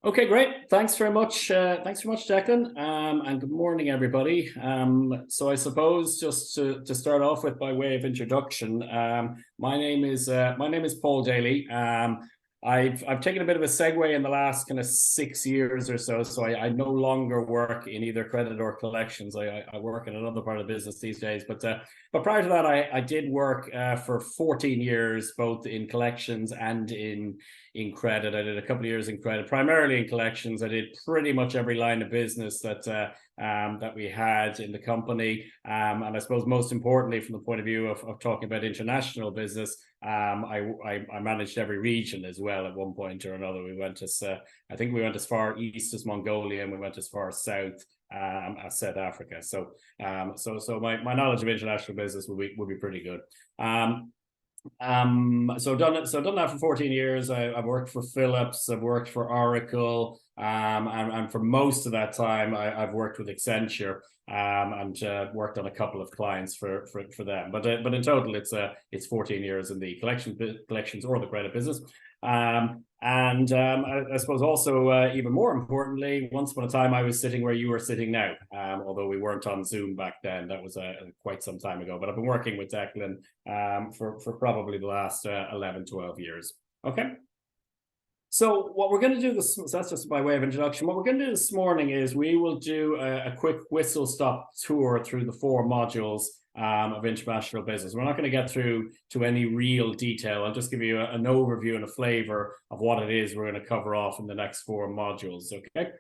Okay, great. Thanks very much. Thanks very much, Declan. And good morning, everybody. So I suppose just to start off with, by way of introduction, my name is Paul Daly. I've taken a bit of a segue in the last kind of 6 years or so. So I no longer work in either credit or collections. I work in another part of the business these days. But prior to that, I did work for 14 years, both in collections and in credit. I did a couple of years in credit, primarily in collections. I did pretty much every line of business that we had in the company. And I suppose most importantly, from the point of view of talking about international business, I managed every region as well at one point or another. I think we went as far east as Mongolia, and we went as far south as South Africa. So my knowledge of international business would be pretty good. So done that for 14 years. I've worked for Philips, I've worked for Oracle, and for most of that time I've worked with Accenture, and worked on a couple of clients for them. But in total it's 14 years in the collections or the credit business. I suppose also, even more importantly, once upon a time I was sitting where you are sitting now, although we weren't on Zoom back then. That was quite some time ago. But I've been working with Declan for probably the last 11, 12 years. Okay. So what we're going to do so that's just by way of introduction. What we're going to do this morning is we will do a quick whistle-stop tour through the 4 modules of international business. We're not going to get through to any real detail. I'll just give you an overview and a flavor of what it is we're going to cover off in the next 4 modules. Okay.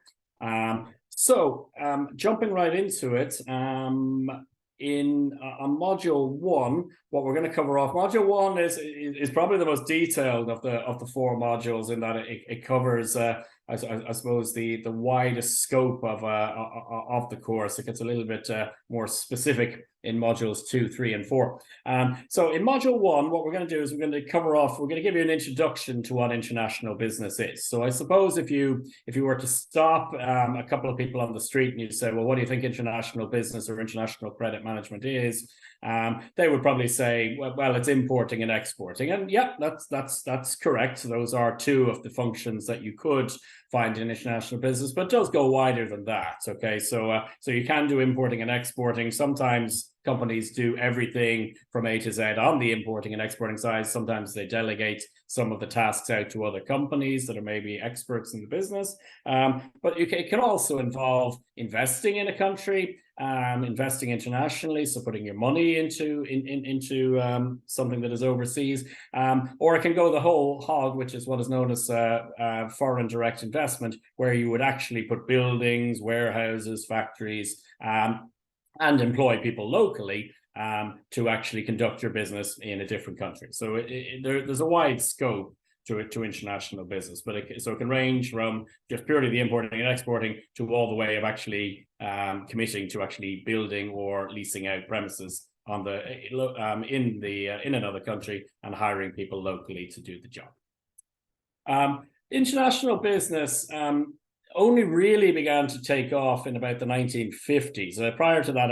Jumping right into it. On module 1, what we're going to cover off. Module 1 is probably the most detailed of the 4 modules, in that it covers I suppose the widest scope of the course. It gets a little bit more specific in modules 2, 3, and 4. So in module 1, what we're going to do is we're going to give you an introduction to what international business is. So I suppose if you were to stop a couple of people on the street and you say, well, what do you think international business or international credit management is? They would probably say, well, it's importing and exporting. And yeah, that's correct. Those are 2 of the functions that you could find in international business, but it does go wider than that. Okay, so you can do importing and exporting. Sometimes companies do everything from A to Z on the importing and exporting side. Sometimes they delegate some of the tasks out to other companies that are maybe experts in the business. But it can also involve investing in a country, investing internationally, so putting your money into something that is overseas, or it can go the whole hog, which is what is known as foreign direct investment, where you would actually put buildings, warehouses, factories, and employ people locally to actually conduct your business in a different country. So there's a wide scope to international business, but it can range from just purely the importing and exporting to all the way of actually committing to actually building or leasing out premises in another country and hiring people locally to do the job. International business only really began to take off in about the 1950s. Prior to that,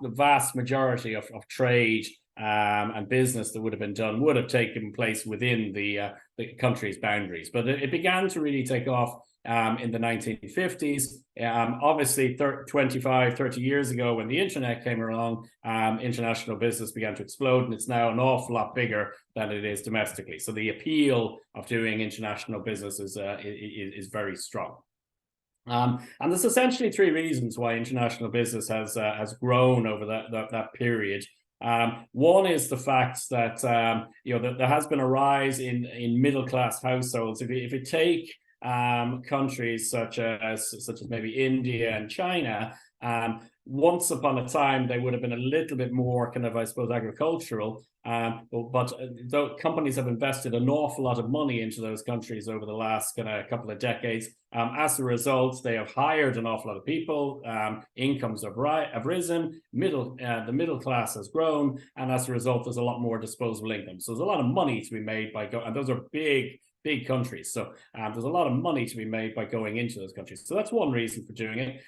the vast majority of trade and business that would have been done would have taken place within the country's boundaries. But it began to really take off in the 1950s. Obviously, 25, 30 years ago, when the internet came along, international business began to explode, and it's now an awful lot bigger than it is domestically. So the appeal of doing international business is very strong. And there's essentially 3 reasons why international business has grown over that period. One is the fact that that there has been a rise in middle class households. If you take countries such as maybe India and China, once upon a time they would have been a little bit more kind of, I suppose, agricultural, but companies have invested an awful lot of money into those countries over the last kind of couple of decades. As a result, they have hired an awful lot of people, incomes have risen, the middle class has grown, and as a result there's a lot more disposable income. So there's a lot of money to be made and those are big countries. So there's a lot of money to be made by going into those countries. So that's one reason for doing it.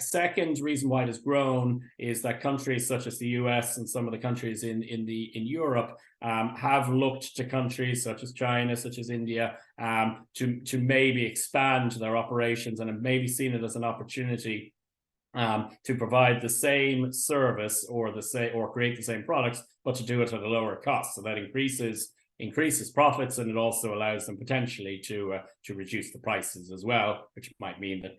Second reason why it has grown is that countries such as the US and some of the countries in in Europe have looked to countries such as China, such as India, to maybe expand their operations, and have maybe seen it as an opportunity to provide the same service or create the same products, but to do it at a lower cost. So that increases profits, and it also allows them potentially to reduce the prices as well, which might mean that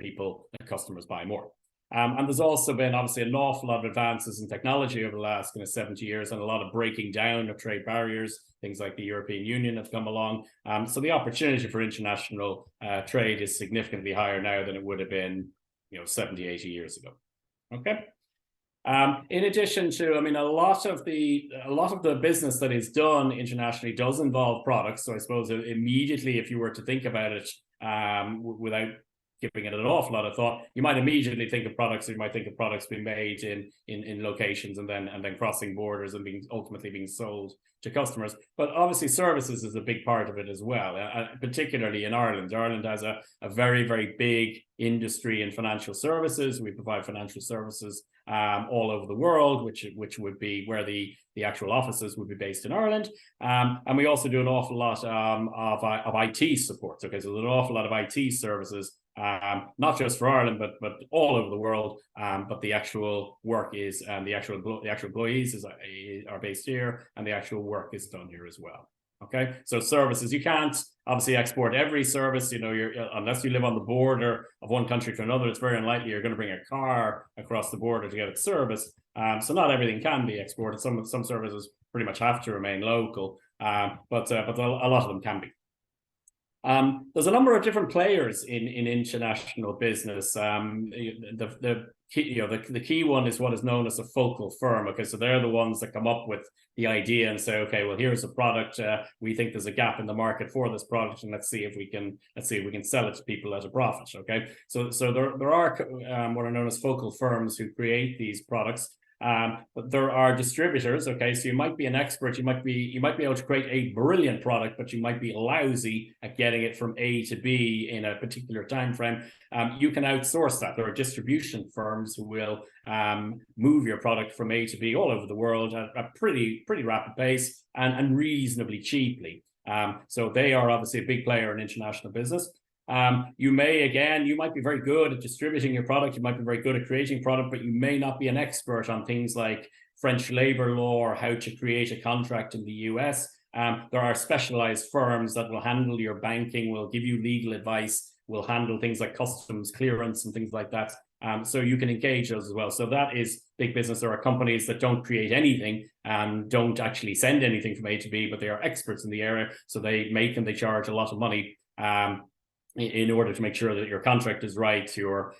customers buy more. And there's also been obviously an awful lot of advances in technology over the last 70 years, and a lot of breaking down of trade barriers. Things like the European Union have come along. So the opportunity for international trade is significantly higher now than it would have been 70, 80 years ago. Okay. In addition to, a lot of the business that is done internationally does involve products. So I suppose immediately, if you were to think about it without giving it an awful lot of thought, you might immediately think of products. You might think of products being made in locations and then crossing borders and ultimately being sold to customers. But obviously services is a big part of it as well, particularly in Ireland. Ireland has a very, very big industry in financial services. We provide financial services all over the world, which would be where the actual offices would be based in Ireland. And we also do an awful lot of IT support. Okay, so there's an awful lot of IT services, not just for Ireland, but all over the world. But the actual work is, and the actual employees are based here, and the actual work is done here as well. Okay, so services, you can't obviously export every service. Unless you live on the border of one country to another, it's very unlikely you're going to bring a car across the border to get its service. So not everything can be exported. Some services pretty much have to remain local, but a lot of them can be. There's a number of different players in international business. The key one is what is known as a focal firm. Okay, so they're the ones that come up with the idea and say, okay, well, here's a product. We think there's a gap in the market for this product, and let's see if we can sell it to people at a profit. Okay, so there are what are known as focal firms who create these products. But there are distributors. Okay, so you might be an expert, you might be able to create a brilliant product, but you might be lousy at getting it from A to B in a particular time frame. You can outsource that. There are distribution firms who will move your product from A to B all over the world at a pretty rapid pace and reasonably cheaply. So they are obviously a big player in international business. You might be very good at distributing your product. You might be very good at creating product, but you may not be an expert on things like French labor law or how to create a contract in the US. There are specialized firms that will handle your banking, will give you legal advice, will handle things like customs clearance and things like that. So you can engage those as well. So that is big business. There are companies that don't create anything and don't actually send anything from A to B, but they are experts in the area. So they charge a lot of money in order to make sure that your contract is right, your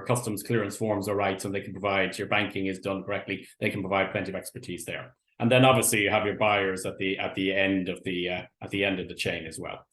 customs clearance forms are right, so they can provide your banking is done correctly. They can provide plenty of expertise there. And then obviously you have your buyers at the end of the chain as well.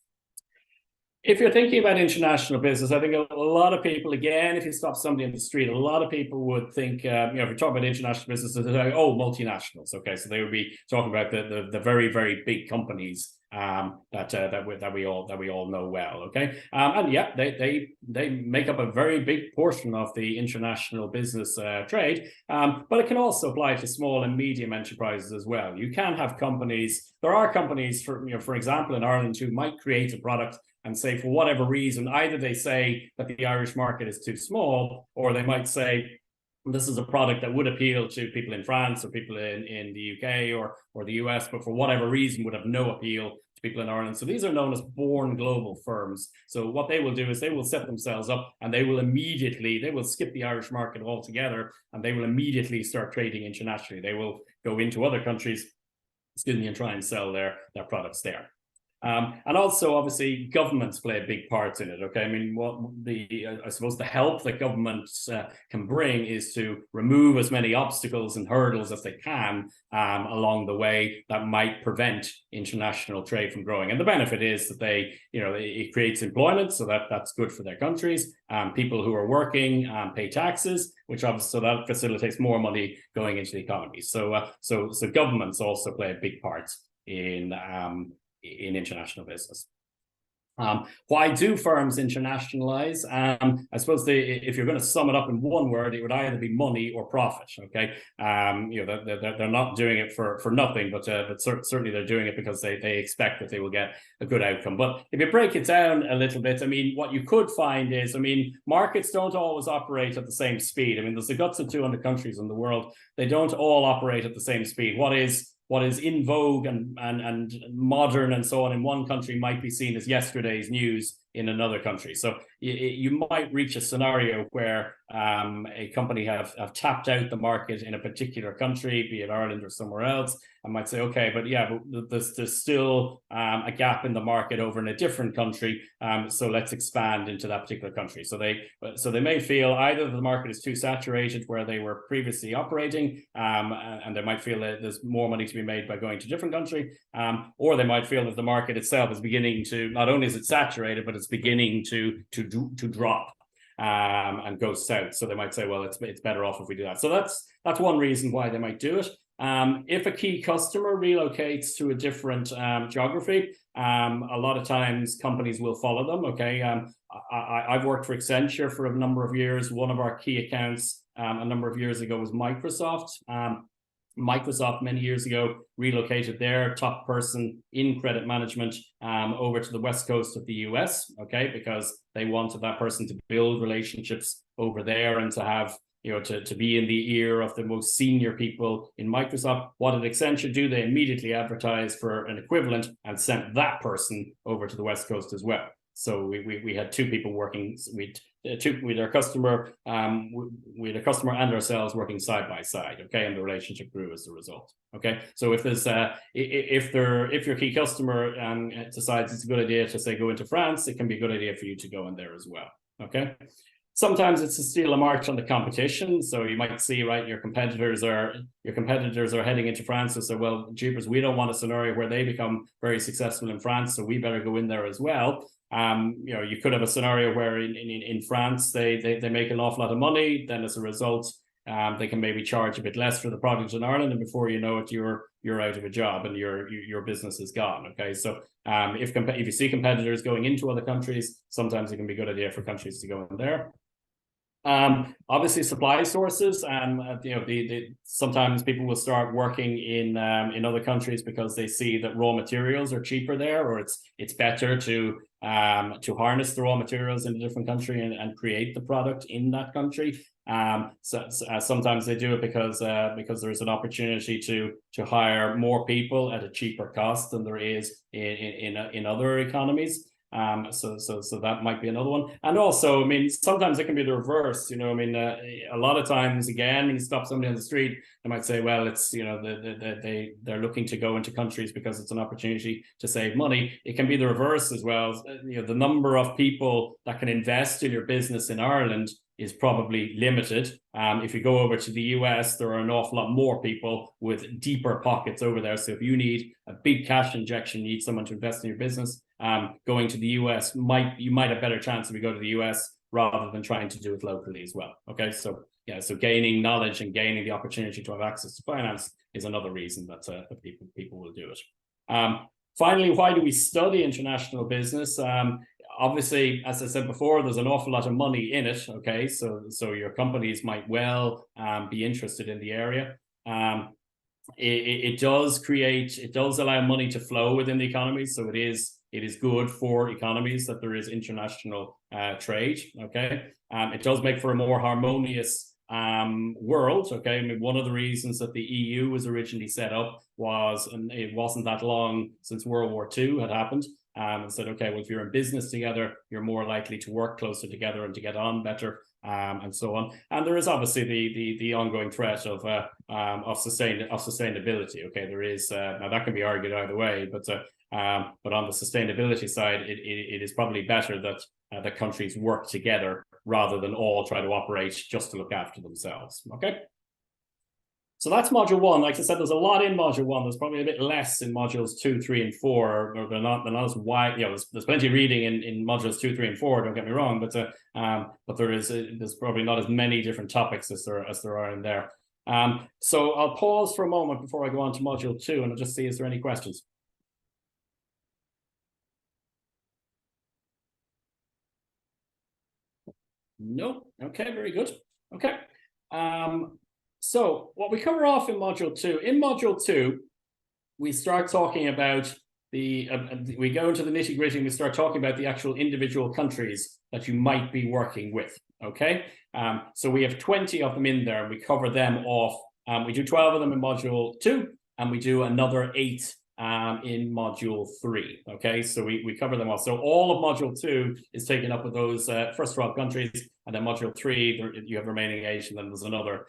If you're thinking about international business, I think a lot of people, again, if you stop somebody in the street, a lot of people would think, if you're talking about international business, they're like, oh, multinationals. Okay, so they would be talking about the very, very big companies that we all know well. Okay, and yeah, they make up a very big portion of the international business trade, but it can also apply to small and medium enterprises as well. You can have companies. There are companies, for example, in Ireland, who might create a product and say, for whatever reason, either they say that the Irish market is too small, or they might say, this is a product that would appeal to people in France or people in the UK or the US, but for whatever reason would have no appeal to people in Ireland. So these are known as born global firms. So what they will do is they will set themselves up and they will skip the Irish market altogether, and they will immediately start trading internationally. They will go into other countries, and try and sell their products there. And also, obviously, governments play a big part in it. Okay, I mean, I suppose the help that governments can bring is to remove as many obstacles and hurdles as they can along the way that might prevent international trade from growing. And the benefit is that it creates employment, so that's good for their countries. People who are working pay taxes, which obviously so that facilitates more money going into the economy. So governments also play a big part in international business. Why do firms internationalize? I suppose if you're going to sum it up in one word, it would either be money or profit. Okay, they're not doing it for nothing, but certainly they're doing it because they expect that they will get a good outcome. But if you break it down a little bit, I mean, what you could find is, I mean, markets don't always operate at the same speed. I mean, there's the guts of 200 countries in the world. They don't all operate at the same speed. What is in vogue and modern and so on in one country might be seen as yesterday's news in another country. So you might reach a scenario where a company have tapped out the market in a particular country, be it Ireland or somewhere else, and might say, okay, but yeah, but there's still a gap in the market over in a different country, so let's expand into that particular country. So they may feel either the market is too saturated where they were previously operating, and they might feel that there's more money to be made by going to a different country, or they might feel that the market itself is beginning to, not only is it saturated, but it's beginning to drop and go south. So they might say, well, it's better off if we do that. So that's one reason why they might do it. If a key customer relocates to a different geography, a lot of times companies will follow them. Okay, I've worked for Accenture for a number of years. One of our key accounts a number of years ago was Microsoft. Microsoft many years ago relocated their top person in credit management over to the west coast of the US, okay, because they wanted that person to build relationships over there and to have, to be in the ear of the most senior people in Microsoft. What did Accenture do? They immediately advertised for an equivalent and sent that person over to the west coast as well. So we had two people working with our customer, with a customer and ourselves working side by side. Okay, and the relationship grew as a result. Okay, so if there's if your key customer decides it's a good idea to say go into France, it can be a good idea for you to go in there as well. Okay. Sometimes it's to steal a march on the competition. So you might see, right, your competitors are heading into France and say, well, jeepers, we don't want a scenario where they become very successful in France, so we better go in there as well. You could have a scenario where in France they make an awful lot of money, then as a result, they can maybe charge a bit less for the product in Ireland, and before you know it, you're out of a job and your business is gone. Okay, so if you see competitors going into other countries, sometimes it can be a good idea for countries to go in there. Obviously supply sources, sometimes people will start working in other countries because they see that raw materials are cheaper there, or it's better to harness the raw materials in a different country and create the product in that country. Sometimes they do it because there is an opportunity to hire more people at a cheaper cost than there is in other economies. So that might be another one. And also, I mean, sometimes it can be the reverse. A lot of times, again, when you stop somebody on the street, they might say, well, it's, they're looking to go into countries because it's an opportunity to save money. It can be the reverse as well. The number of people that can invest in your business in Ireland is probably limited. If you go over to the US, there are an awful lot more people with deeper pockets over there. So if you need a big cash injection, you need someone to invest in your business, going to the US you might have better chance if you go to the US rather than trying to do it locally as well. Okay, so yeah, so gaining knowledge and gaining the opportunity to have access to finance is another reason that people will do it. Finally, why do we study international business? Obviously, as I said before, there's an awful lot of money in it. Okay, so your companies might well be interested in the area. It does allow money to flow within the economy. So it is good for economies that there is international trade. Okay, it does make for a more harmonious world. Okay, I mean, one of the reasons that the EU was originally set up was, and it wasn't that long since World War II had happened, and said, okay, well, if you're in business together, you're more likely to work closer together and to get on better, and so on. And there is obviously the ongoing threat of sustainability. Okay, there is now that can be argued either way, but on the sustainability side, it is probably better that countries work together rather than all try to operate just to look after themselves. Okay. So that's module 1. Like I said, there's a lot in module 1. There's probably a bit less in modules 2, 3, and 4. Or they're not as wide. There's plenty of reading in modules 2, 3, and 4. Don't get me wrong, but there's probably not as many different topics as there are in there. So I'll pause for a moment before I go on to module 2, and I'll just see, is there any questions? No. Okay, very good. Okay. So what we cover off in module 2, we start talking about we go into the nitty gritty and we start talking about the actual individual countries that you might be working with. Okay. So we have 20 of them in there and we cover them off. We do 12 of them in module 2 and we do another 8 in module 3. Okay, so we cover them all. So all of module 2 is taken up with those first 12 countries, and then module 3 you have remaining 8, and then there's another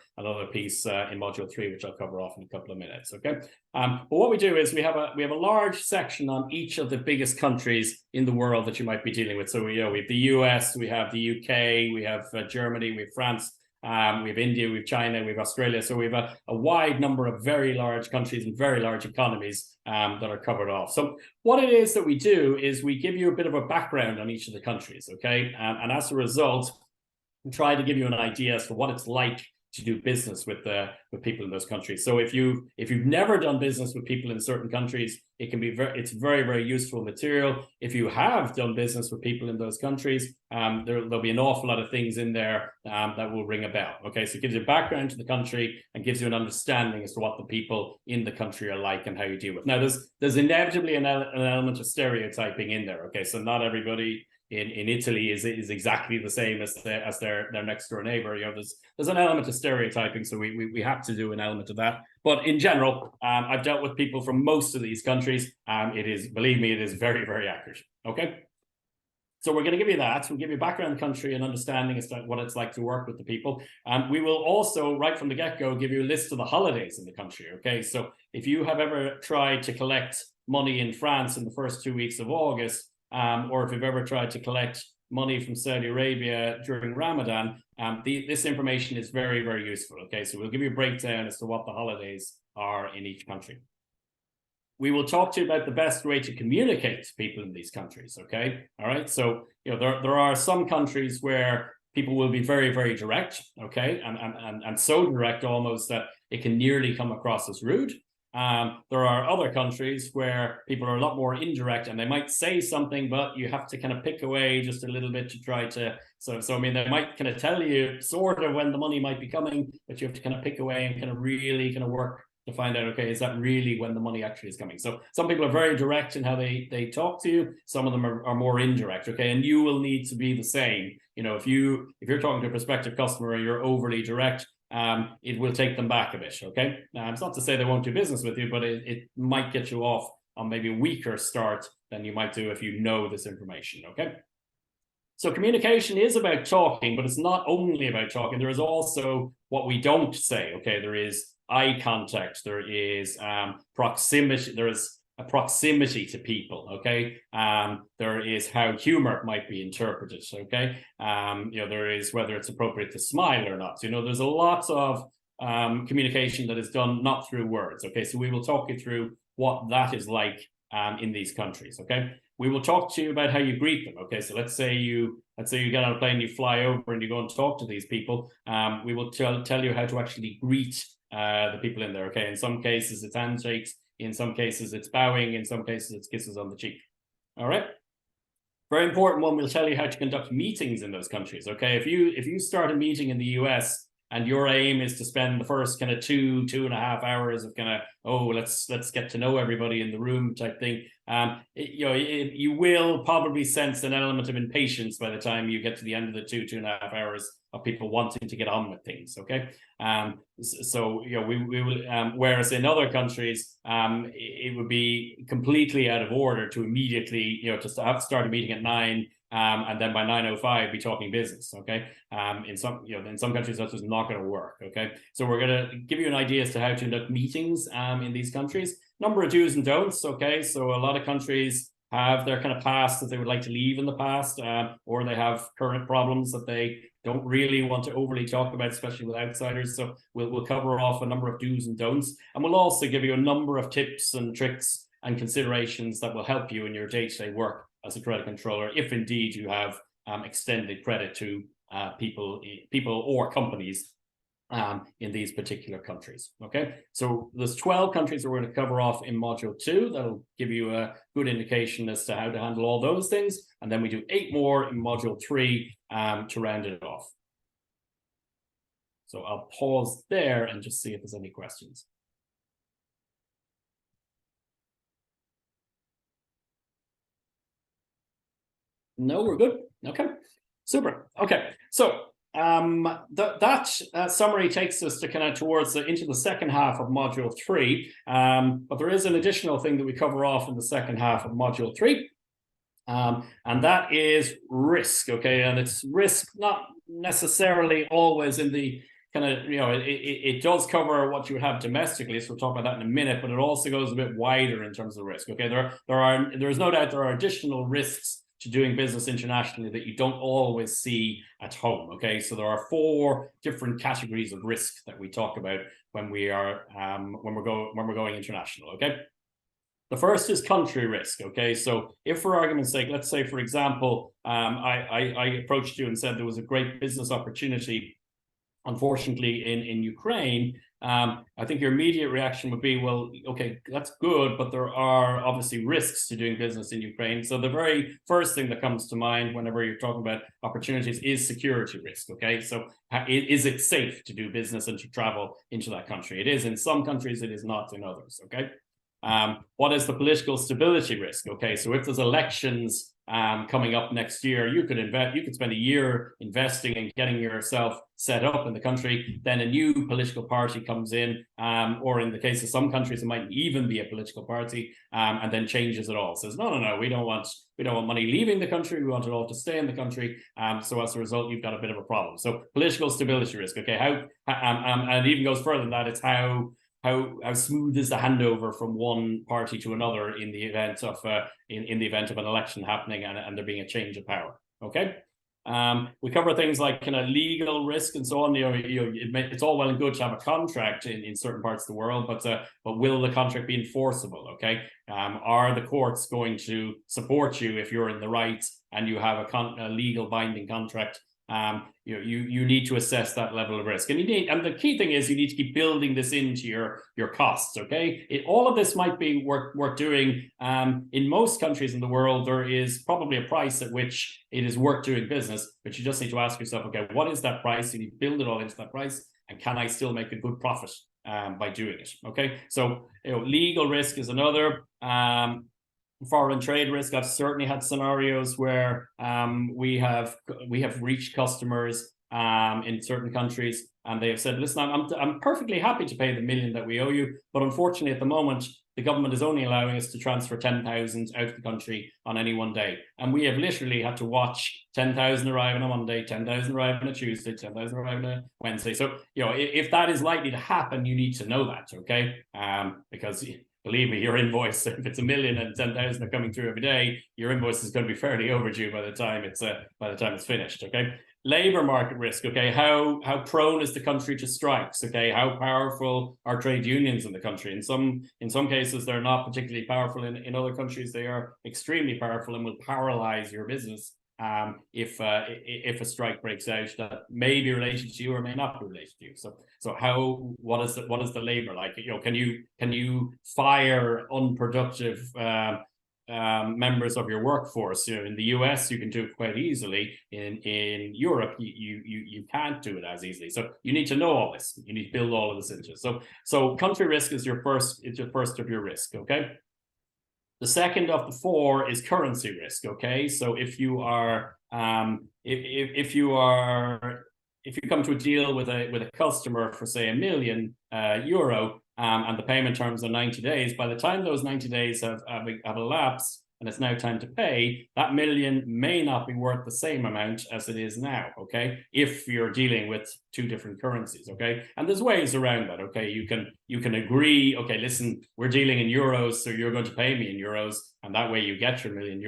piece in module 3 which I'll cover off in a couple of minutes. Okay, but what we do is we have a large section on each of the biggest countries in the world that you might be dealing with. So we have the US, we have the UK, we have Germany, we have France. We have India, we have China, we have Australia. So we have a wide number of very large countries and very large economies that are covered off. So what it is that we do is we give you a bit of a background on each of the countries, okay? And as a result, we try to give you an idea as to what it's like to do business with people in those countries. So if you've never done business with people in certain countries, it's very, very useful material. If you have done business with people in those countries, there'll be an awful lot of things in there that will ring a bell. Okay, so it gives you background to the country and gives you an understanding as to what the people in the country are like and how you deal with. Now, there's inevitably an element of stereotyping in there. Okay, so not everybody in Italy is exactly the same as their next door neighbor. You know, there's an element of stereotyping, so we have to do an element of that. But in general, I've dealt with people from most of these countries. Believe me, it is very, very accurate. Okay. So we're going to give you that. We'll give you background in the country and understanding as to what it's like to work with the people. We will also, right from the get-go, give you a list of the holidays in the country. Okay, so if you have ever tried to collect money in France in the first 2 weeks of August, or if you've ever tried to collect money from Saudi Arabia during Ramadan, this information is very, very useful. Okay, so we'll give you a breakdown as to what the holidays are in each country. We will talk to you about the best way to communicate to people in these countries. Okay, all right. So there are some countries where people will be very, very direct. Okay, and so direct almost that it can nearly come across as rude. There are other countries where people are a lot more indirect and they might say something, but you have to kind of pick away just a little bit to try to. So I mean, they might kind of tell you sort of when the money might be coming, but you have to kind of pick away and kind of really kind of work to find out, okay, is that really when the money actually is coming? So some people are very direct in how they talk to you. Some of them are more indirect, okay? And you will need to be the same. You know, if you're talking to a prospective customer and you're overly direct, it will take them back a bit, okay? It's not to say they won't do business with you, but it might get you off on maybe a weaker start than you might do if you know this information, okay? So communication is about talking, but it's not only about talking. There is also what we don't say, okay? There is eye contact, there is proximity, there is a proximity to people, okay? There is how humor might be interpreted, okay? There is whether it's appropriate to smile or not. There's a lot of communication that is done not through words, okay? So we will talk you through what that is like in these countries, okay? We will talk to you about how you greet them, okay? So let's say you get on a plane, you fly over and you go and talk to these people. We will tell you how to actually greet the people in there, okay? In some cases, it's handshakes. In some cases, it's bowing. In some cases, it's kisses on the cheek. All right? Very important one, we'll tell you how to conduct meetings in those countries, okay? If you start a meeting in the US and your aim is to spend the first kind of 2.5 hours of kind of, let's get to know everybody in the room type thing, you will probably sense an element of impatience by the time you get to the end of the 2.5 hours of people wanting to get on with things, okay? We will, whereas in other countries, it would be completely out of order to immediately, to start a meeting at 9, and then by 9:05 be talking business, okay? In some countries that's just not going to work, okay? So we're going to give you an idea as to how to conduct meetings in these countries. Number of do's and don'ts, okay? So a lot of countries have their kind of past that they would like to leave in the past, or they have current problems that they don't really want to overly talk about, especially with outsiders. So we'll cover off a number of do's and don'ts, and we'll also give you a number of tips and tricks and considerations that will help you in your day-to-day work as a credit controller, if indeed you have extended credit to people or companies in these particular countries. Okay, so there's 12 countries that we're going to cover off in module 2. That'll give you a good indication as to how to handle all those things. And then we do 8 more in module 3 to round it off. So I'll pause there and just see if there's any questions. No, we're good. Okay, super. Okay, so that summary takes us to kind of towards into the second half of module 3. But there is an additional thing that we cover off in the second half of module 3. And that is risk. Okay, and it's risk not necessarily always in the kind of, you know, it does cover what you have domestically, so we'll talk about that in a minute, but it also goes a bit wider in terms of risk. Okay, there's no doubt there are additional risks to doing business internationally that you don't always see at home. Okay, so there are 4 different categories of risk that we talk about when we are when we're going international. Okay, the first is country risk. Okay, so if for argument's sake, let's say for example, I approached you and said there was a great business opportunity, unfortunately in Ukraine. I think your immediate reaction would be, well, okay, that's good, but there are obviously risks to doing business in Ukraine. So the very first thing that comes to mind whenever you're talking about opportunities is security risk. Okay, so is it safe to do business and to travel into that country? It is in some countries, it is not in others. Okay, what is the political stability risk? Okay, so if there's elections coming up next year, you could spend a year investing in getting yourself set up in the country, then a new political party comes in, or in the case of some countries it might even be a political party, and then changes it all, says no, we don't want money leaving the country, we want it all to stay in the country. So as a result, you've got a bit of a problem. So political stability risk. Okay, and it even goes further than that. It's how smooth is the handover from one party to another in the event of in the event of an election happening and there being a change of power. Okay, we cover things like kind of legal risk and so on. It's all well and good to have a contract in certain parts of the world, but will the contract be enforceable? Okay, are the courts going to support you if you're in the right and you have a legal binding contract? You need to assess that level of risk, and the key thing is you need to keep building this into your costs. Okay, all of this might be worth doing. In most countries in the world, there is probably a price at which it is worth doing business, but you just need to ask yourself, okay, what is that price? You need to build it all into that price, and can I still make a good profit by doing it? Okay, so legal risk is another. Foreign trade risk. I've certainly had scenarios where we have reached customers in certain countries, and they have said, listen, I'm perfectly happy to pay the $1 million that we owe you, but unfortunately at the moment the government is only allowing us to transfer 10,000 out of the country on any one day, and we have literally had to watch 10,000 arrive on a Monday, 10,000 arrive on a Tuesday, 10,000 arrive on a Wednesday. So if that is likely to happen, you need to know that. Okay, because believe me, your invoice, if it's $1 million and 10,000 are coming through every day, your invoice is going to be fairly overdue by the time it's finished. Okay, labor market risk. Okay, how prone is the country to strikes? Okay, how powerful are trade unions in the country? In some cases, they're not particularly powerful. In other countries, they are extremely powerful and will paralyze your business if a strike breaks out that may be related to you or may not be related to you. So what is the labor like? Can you fire unproductive members of your workforce? In the US you can do it quite easily. In Europe you can't do it as easily. So you need to know all this. You need to build all of this into it. So country risk is your first of your risk. Okay. The second of the 4 is currency risk. Okay, so if you come to a deal with a customer for say €1 million, and the payment terms are 90 days, by the time those 90 days have elapsed and it's now time to pay, that $1 million may not be worth the same amount as it is now. Okay, if you're dealing with 2 different currencies. Okay, and there's ways around that. Okay, you can agree, okay, listen, we're dealing in euros, so you're going to pay me in euros, and that way you get your €1 million.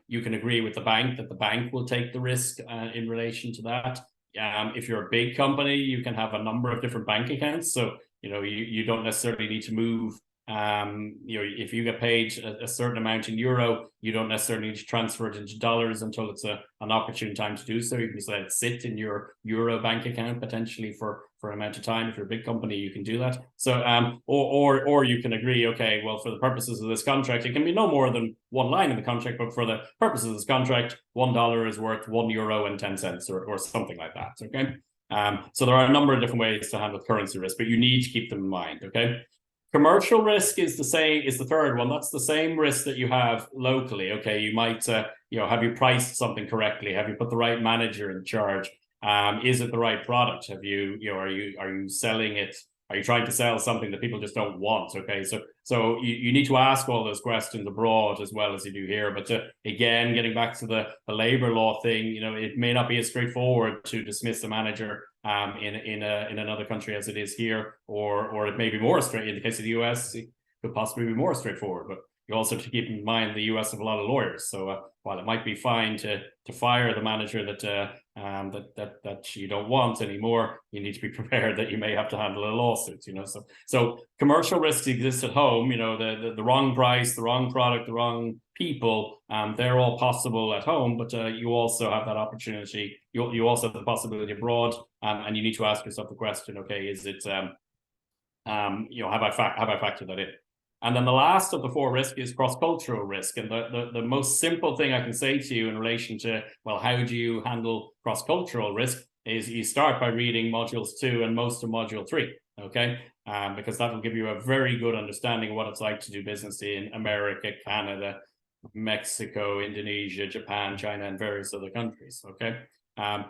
You can agree with the bank that the bank will take the risk in relation to that. If you're a big company, you can have a number of different bank accounts, so you don't necessarily need to move If you get paid a certain amount in euro, you don't necessarily need to transfer it into dollars until it's an opportune time to do so. You can just let it sit in your euro bank account potentially for an amount of time. If you're a big company, you can do that. So, or you can agree, okay, well, for the purposes of this contract, it can be no more than one line in the contract, but for the purposes of this contract, $1 is worth €1.10 or something like that. Okay. So there are a number of different ways to handle currency risk, but you need to keep them in mind. Okay. Commercial risk is the third one. That's the same risk that you have locally. Okay, you might have you priced something correctly? Have you put the right manager in charge? Is it the right product? Have are you selling it? Are you trying to sell something that people just don't want? Okay, so you need to ask all those questions abroad as well as you do here. But again, getting back to the labor law thing, it may not be as straightforward to dismiss a manager in another country as it is here, or it may be more straight. In the case of the US, it could possibly be more straightforward. But you also have to keep in mind the US have a lot of lawyers. So while it might be fine to fire the manager that you don't want anymore, you need to be prepared that you may have to handle a lawsuit. So commercial risks exist at home. The wrong price, the wrong product, the wrong people, they're all possible at home, but you also have that opportunity. You also have the possibility abroad, and you need to ask yourself the question: okay, is it have I factored that in? And then the last of the four risks is cross-cultural risk. And the most simple thing I can say to you in relation to, well, how do you handle cross-cultural risk is you start by reading modules 2 and most of module 3, okay? Because that will give you a very good understanding of what it's like to do business in America, Canada, Mexico, Indonesia, Japan, China, and various other countries, okay?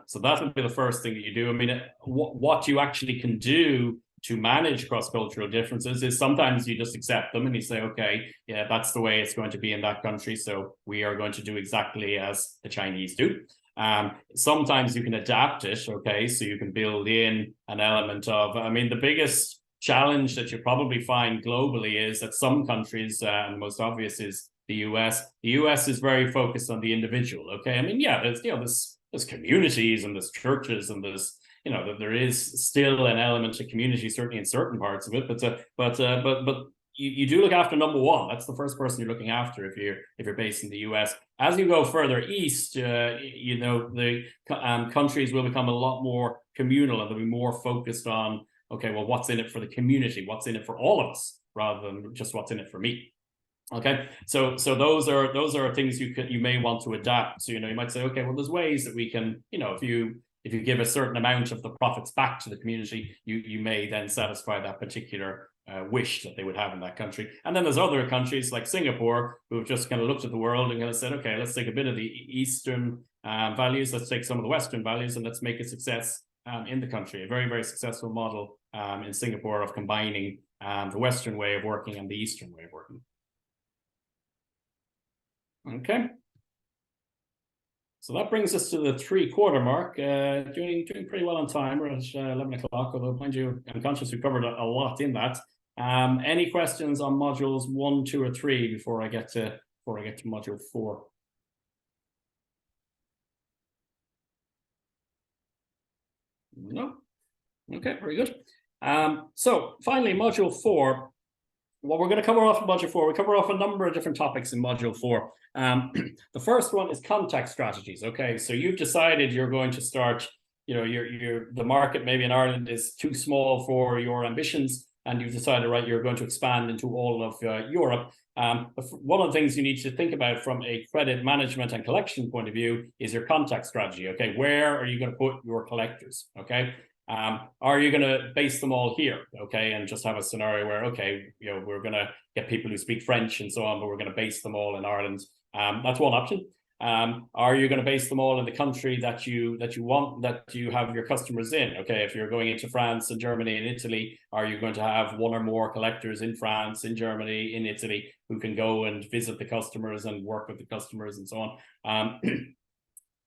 So that would be the first thing that you do. I mean, what you actually can do to manage cross-cultural differences is sometimes you just accept them and you say, okay, yeah, that's the way it's going to be in that country, so we are going to do exactly as the Chinese do. Sometimes you can adapt it, okay, so you can build in an element of, the biggest challenge that you probably find globally is that some countries, and the most obvious is the US. The US is very focused on the individual, okay? There's communities and there's churches and there's there is still an element of community, certainly in certain parts of it, but you do look after number one. That's the first person you're looking after if you're based in the US. As you go further east, the countries will become a lot more communal and they'll be more focused on, okay, well, what's in it for the community? What's in it for all of us, rather than just what's in it for me? Okay, so those are things you may want to adapt. So you might say, okay, well, there's ways that we can, if you give a certain amount of the profits back to the community, you may then satisfy that particular wish that they would have in that country. And then there's other countries like Singapore who have just kind of looked at the world and kind of said, okay, let's take a bit of the Eastern values, let's take some of the Western values, and let's make a success in the country. A very, very successful model in Singapore of combining the Western way of working and the Eastern way of working. Okay. So that brings us to the 3/4 mark. Doing pretty well on time. We're at 11 o'clock, although mind you, I'm conscious we covered a lot in that. Any questions on modules 1, 2, or 3 before I get to module 4? No? Okay, very good. So finally, module 4. What we're going to cover off in module 4, we cover off a number of different topics in module 4. The first one is contact strategies. Okay, so you've decided you're going to start, the market maybe in Ireland is too small for your ambitions, and you've decided, right, you're going to expand into all of Europe. One of the things you need to think about from a credit management and collection point of view is your contact strategy. Okay, where are you going to put your collectors? Okay. Are you going to base them all here, okay, and just have a scenario where, okay, we're going to get people who speak French and so on, but we're going to base them all in Ireland? That's one option. Are you going to base them all in the country that you want, that you have your customers in? Okay, if you're going into France and Germany and Italy, are you going to have one or more collectors in France, in Germany, in Italy, who can go and visit the customers and work with the customers and so on?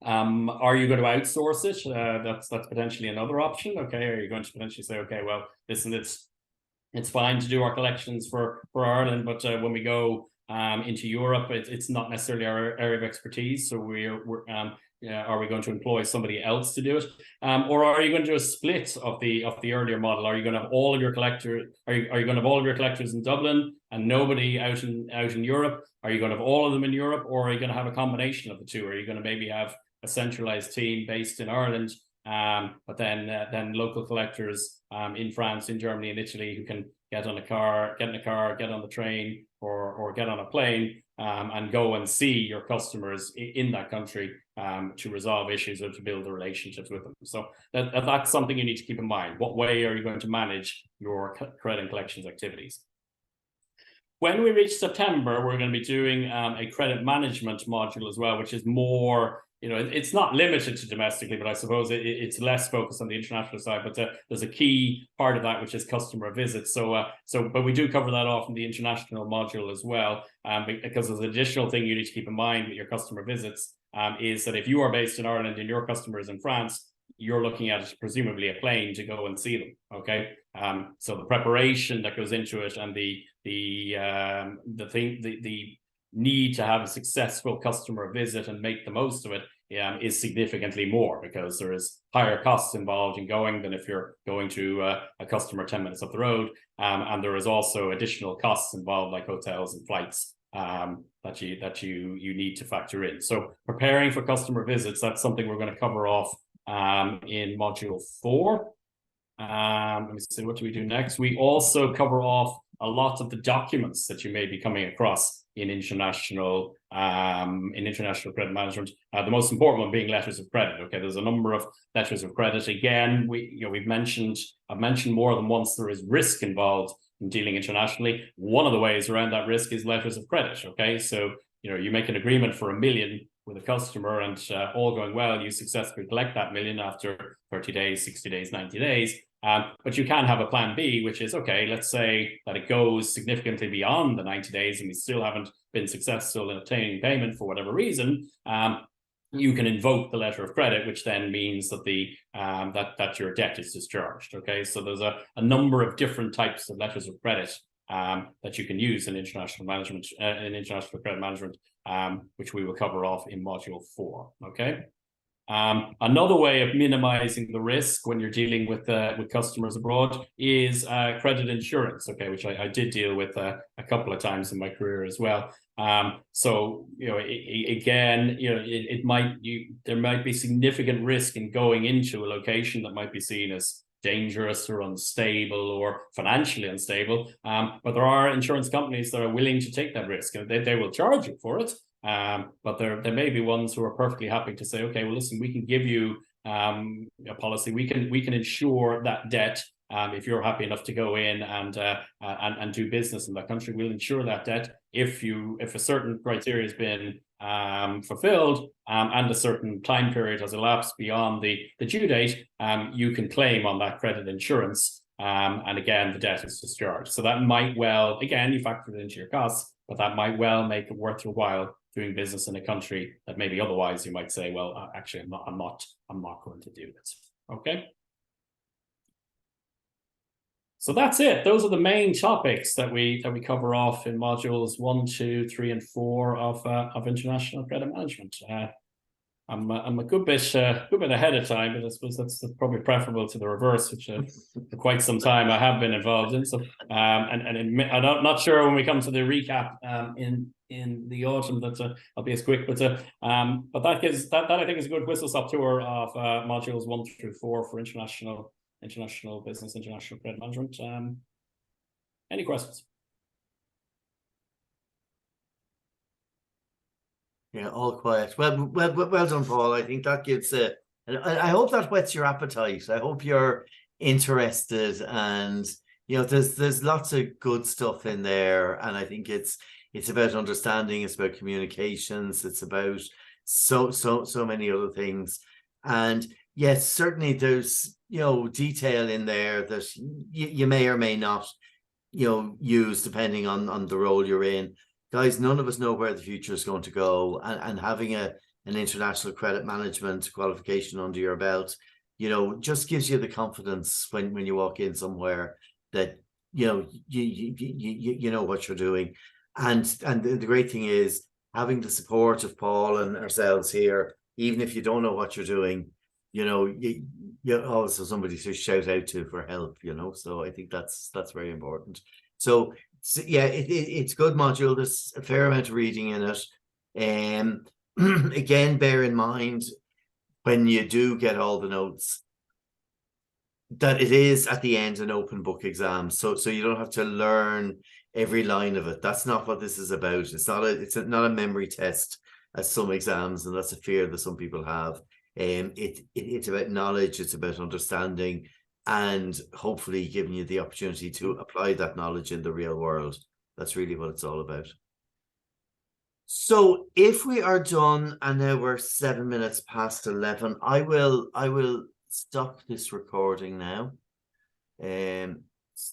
Are you going to outsource it? That's potentially another option. Okay, are you going to potentially say, okay, well, listen, it's fine to do our collections for Ireland, but when we go into Europe, it's not necessarily our area of expertise. So are we going to employ somebody else to do it, or are you going to do a split of the earlier model? Are you going to have all of your collectors? Are you going to have all of your collectors in Dublin, and nobody out in Europe? Are you going to have all of them in Europe, or are you going to have a combination of the two? Are you going to maybe have a centralized team based in Ireland, but then local collectors in France, in Germany, and Italy who can get in a car, get on the train, or get on a plane, and go and see your customers in that country to resolve issues or to build the relationships with them. So that's something you need to keep in mind. What way are you going to manage your credit and collections activities? When we reach September, we're going to be doing a credit management module as well, which is more, it's not limited to domestically, but I suppose it's less focused on the international side. But there's a key part of that, which is customer visits. But we do cover that off in the international module as well, because there's an additional thing you need to keep in mind with your customer visits, is that if you are based in Ireland and your customer is in France, you're looking at presumably a plane to go and see them. Okay, so the preparation that goes into it, and the need to have a successful customer visit and make the most of it is significantly more, because there is higher costs involved in going than if you're going to a customer 10 minutes up the road, and there is also additional costs involved, like hotels and flights, that you need to factor in. So preparing for customer visits, that's something we're going to cover off in module 4. Let me see, what do we do next? We also cover off a lot of the documents that you may be coming across in international credit management. The most important one being letters of credit. Okay, there's a number of letters of credit. Again, I've mentioned more than once, there is risk involved in dealing internationally. One of the ways around that risk is letters of credit. Okay, so you make an agreement for $1 million with a customer, and all going well, you successfully collect that $1 million after 30 days, 60 days, 90 days. But you can have a plan B, which is, okay, let's say that it goes significantly beyond the 90 days and we still haven't been successful in obtaining payment for whatever reason. You can invoke the letter of credit, which then means that that your debt is discharged. Okay, so there's a number of different types of letters of credit that you can use in international management, in international credit management, which we will cover off in module 4. Okay. Another way of minimizing the risk when you're dealing with customers abroad is credit insurance, okay, which I did deal with a couple of times in my career as well. So again, there might be significant risk in going into a location that might be seen as dangerous or unstable or financially unstable, but there are insurance companies that are willing to take that risk, and they will charge you for it. But there may be ones who are perfectly happy to say, okay, well, listen, we can give you a policy. We can insure that debt. If you're happy enough to go in and do business in that country, we'll insure that debt. If a certain criteria has been fulfilled, and a certain time period has elapsed beyond the due date, you can claim on that credit insurance. And again, the debt is discharged. So that might well, again, you factor it into your costs, but that might well make it worth your while doing business in a country that maybe otherwise you might say, well, actually, I'm not going to do this. Okay. So that's it. Those are the main topics that we cover off in modules 1, 2, 3, and 4 of international credit management. I'm a good bit ahead of time, but I suppose that's probably preferable to the reverse, which for quite some time I have been involved in. So I'm not sure when we come to the recap in the autumn that I'll be as quick, but that I think is a good whistle stop tour of modules 1 through 4 for international business, international credit management. Any questions? Yeah, all quiet. Well done, Paul. I think that gives I hope that whets your appetite. I hope you're interested, and there's lots of good stuff in there, and I think it's about understanding, it's about communications, it's about so many other things. And yes, certainly there's detail in there that you may or may not use depending on the role you're in. Guys, none of us know where the future is going to go, and having an international credit management qualification under your belt, just gives you the confidence when you walk in somewhere that you know what you're doing. And the great thing is having the support of Paul and ourselves here. Even if you don't know what you're doing, you always have somebody to shout out to for help. So I think that's very important. So yeah, it's a good module. There's a fair amount of reading in it. Again, bear in mind when you do get all the notes that it is at the end an open book exam, so you don't have to learn every line of it. That's not what this is about. It's not a memory test as some exams, and that's a fear that some people have. It's about knowledge, it's about understanding, and hopefully giving you the opportunity to apply that knowledge in the real world. That's really what it's all about. So if we are done, and now we're 7 minutes past 11, I will stop this recording now.